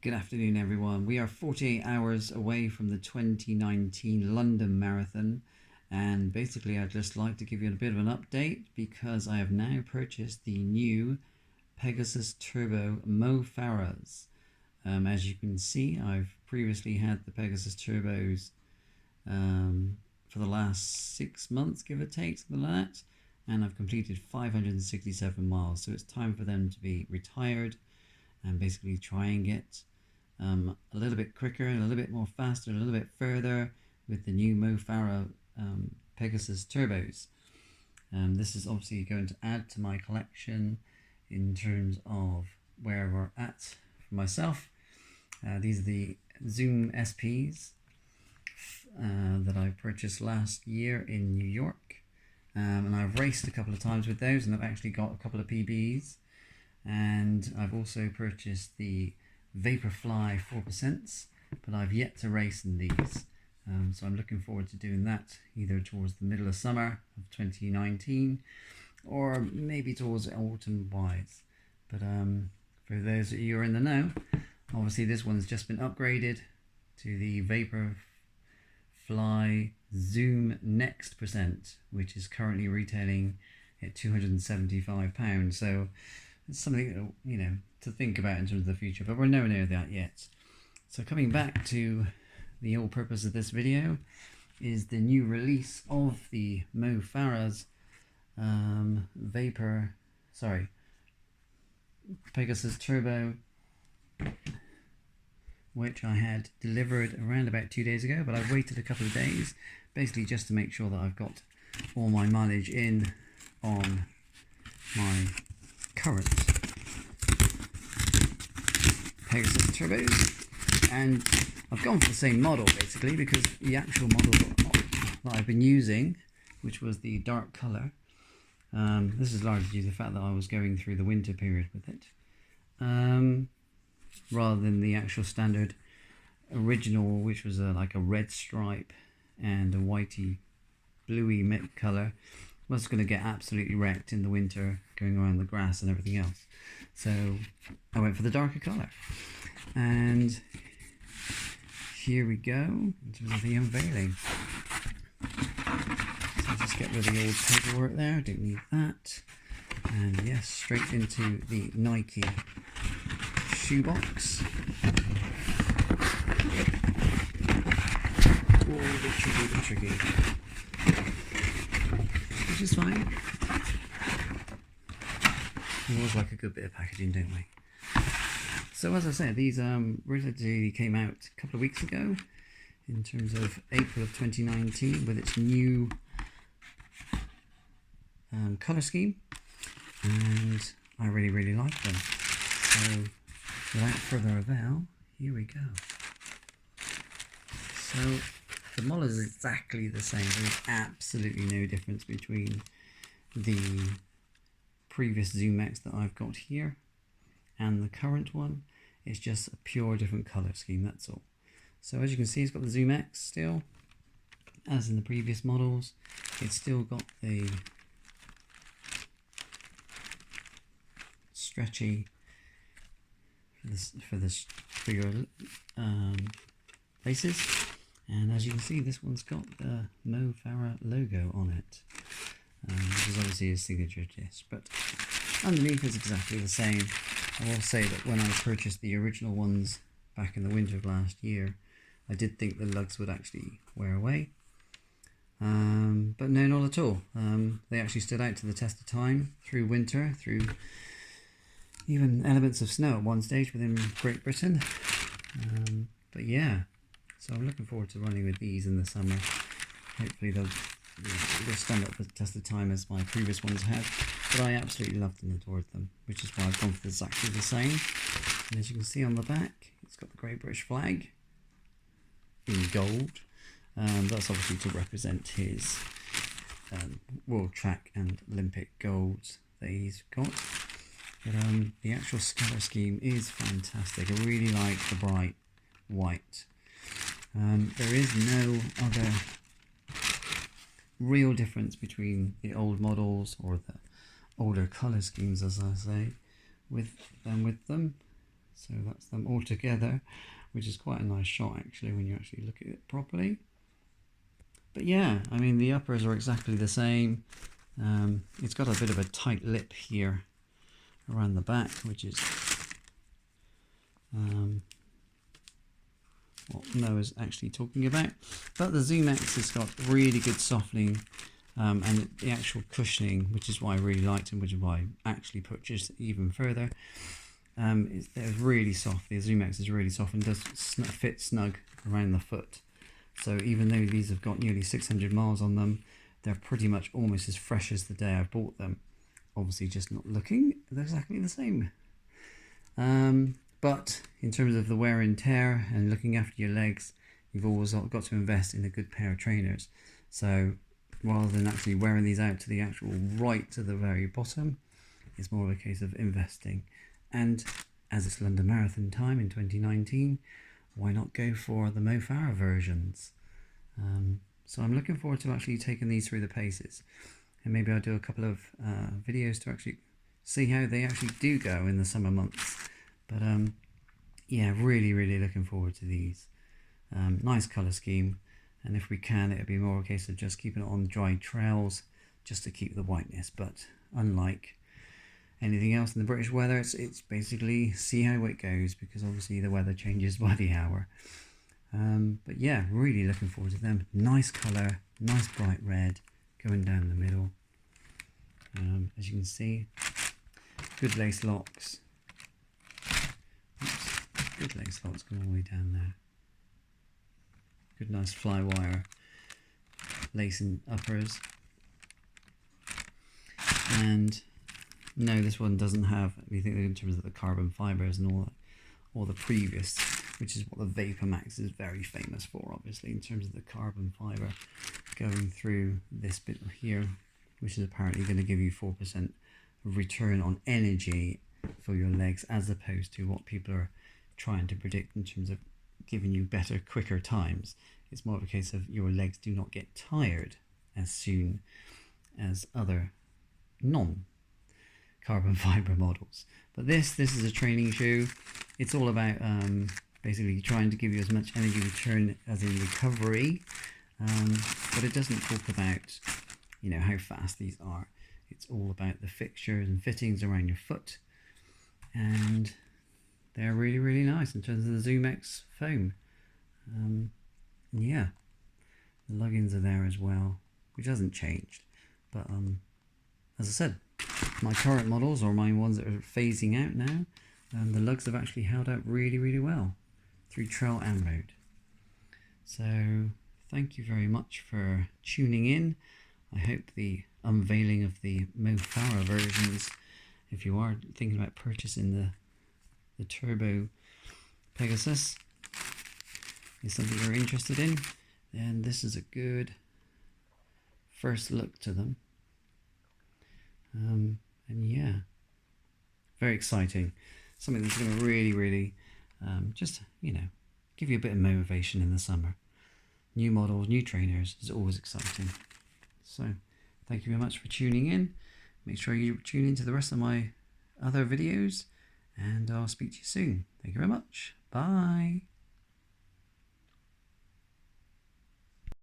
Good afternoon, everyone. We are 48 hours away from the 2019 London Marathon, and basically I'd just like to give you a bit of an update because I have now purchased the new Pegasus Turbo Mo Farahs. As you can see, I've previously had the Pegasus Turbos for the last 6 months, give or take, something like that, and I've completed 567 miles, so it's time for them to be retired and basically try and get a little bit quicker, a little bit more faster, a little bit further with the new Mo Farah Pegasus Turbos. This is obviously going to add to my collection in terms of where we're at for myself. These are the Zoom SPs that I purchased last year in New York, and I've raced a couple of times with those, and I've actually got a couple of PBs. And I've also purchased the Vaporfly 4%, but I've yet to race in these. So I'm looking forward to doing that either towards the middle of summer of 2019 or maybe towards autumn wise. But for those of you who are in the know, obviously this one's just been upgraded to the Vaporfly Zoom Next %, which is currently retailing at £275. So it's something, you know, to think about in terms of the future, but we're nowhere near that yet. So coming back to the whole purpose of this video is the new release of the Mo Farah's Pegasus Turbo, which I had delivered around about 2 days ago, but I've waited a couple of days basically just to make sure that I've got all my mileage in on my current Pegasus Turbos, and I've gone for the same model basically because the actual model that I've been using, which was the dark colour, this is largely due to the fact that I was going through the winter period with it, rather than the actual standard original, which was like a red stripe and a whitey bluey colour. Was going to get absolutely wrecked in the winter going around the grass and everything else, so I went for the darker colour. And here we go in terms of the unveiling. So I'll just get rid of the old paperwork there, don't need that, and yes, straight into the Nike shoebox. Oh, a bit tricky. Which is fine. We always like a good bit of packaging, don't we? So as I said, these originally came out a couple of weeks ago in terms of April of 2019 with its new colour scheme, and I really like them. So without further ado, here we go. So the model is exactly the same. There's absolutely no difference between the previous Zoom X that I've got here and the current one. It's just a pure different colour scheme, that's all. So as you can see, it's got the Zoom X still, as in the previous models. It's still got the stretchy for your faces. And as you can see, this one's got the Mo Farah logo on it, which is obviously his signature disc, but underneath is exactly the same. I will say that when I purchased the original ones back in the winter of last year, I did think the lugs would actually wear away, but no, not at all. They actually stood out to the test of time through winter, through even elements of snow at one stage within Great Britain. But yeah, so I'm looking forward to running with these in the summer. Hopefully they'll stand up the test of time as my previous ones have. But I absolutely loved and adored them, which is why I've gone for exactly the same. And as you can see on the back, it's got the Great British flag in gold. That's obviously to represent his World Track and Olympic golds that he's got. But the actual colour scheme is fantastic. I really like the bright white. There is no other real difference between the old models or the older colour schemes, as I say, with them. So that's them all together, which is quite a nice shot actually when you actually look at it properly. But yeah, I mean the uppers are exactly the same. It's got a bit of a tight lip here around the back, which is what Noah's actually talking about. But the Zoom X has got really good softening and the actual cushioning, which is why I really liked it, which is why I actually purchased it even further. It's really soft. The Zoom X is really soft and does fit snug around the foot. So even though these have got nearly 600 miles on them, they're pretty much almost as fresh as the day I bought them. Obviously just not looking exactly the same. But in terms of the wear and tear and looking after your legs, you've always got to invest in a good pair of trainers. So rather than actually wearing these out to the actual right to the very bottom, it's more of a case of investing. And as it's London Marathon time in 2019, why not go for the Mo Farah versions? So I'm looking forward to actually taking these through the paces, and maybe I'll do a couple of videos to actually see how they actually do go in the summer months. But yeah, really looking forward to these. Nice colour scheme, and if we can, it'll be more a case of just keeping it on dry trails just to keep the whiteness. But unlike anything else in the British weather, it's basically see how it goes, because obviously the weather changes by the hour. But yeah, really looking forward to them. Nice colour, nice bright red going down the middle. As you can see, good lace locks. Oops, good lace locks going all the way down there. Good nice fly wire lace and uppers. And no, this one doesn't have anything in terms of the carbon fibres and all that, or the previous, which is what the Vapor Max is very famous for, obviously, in terms of the carbon fibre going through this bit here, which is apparently going to give you 4% return on energy for your legs, as opposed to what people are trying to predict in terms of giving you better, quicker times. It's more of a case of your legs do not get tired as soon as other non-carbon fibre models. But this is a training shoe. It's all about basically trying to give you as much energy return as in recovery, but it doesn't talk about, you know, how fast these are. It's all about the fixtures and fittings around your foot, and they're really nice in terms of the Zoom X foam. Yeah, the luggings are there as well, which hasn't changed, but as I said, my current models, or my ones that are phasing out now, the lugs have actually held out really well through trail and road. So thank you very much for tuning in. I hope the unveiling of the Mo Farah versions, if you are thinking about purchasing the Turbo Pegasus, is something you're interested in, then this is a good first look to them. And yeah, very exciting. Something that's going to really just, you know, give you a bit of motivation in the summer. New models, new trainers is always exciting. So thank you very much for tuning in. Make sure you tune into the rest of my other videos, and I'll speak to you soon. Thank you very much. Bye.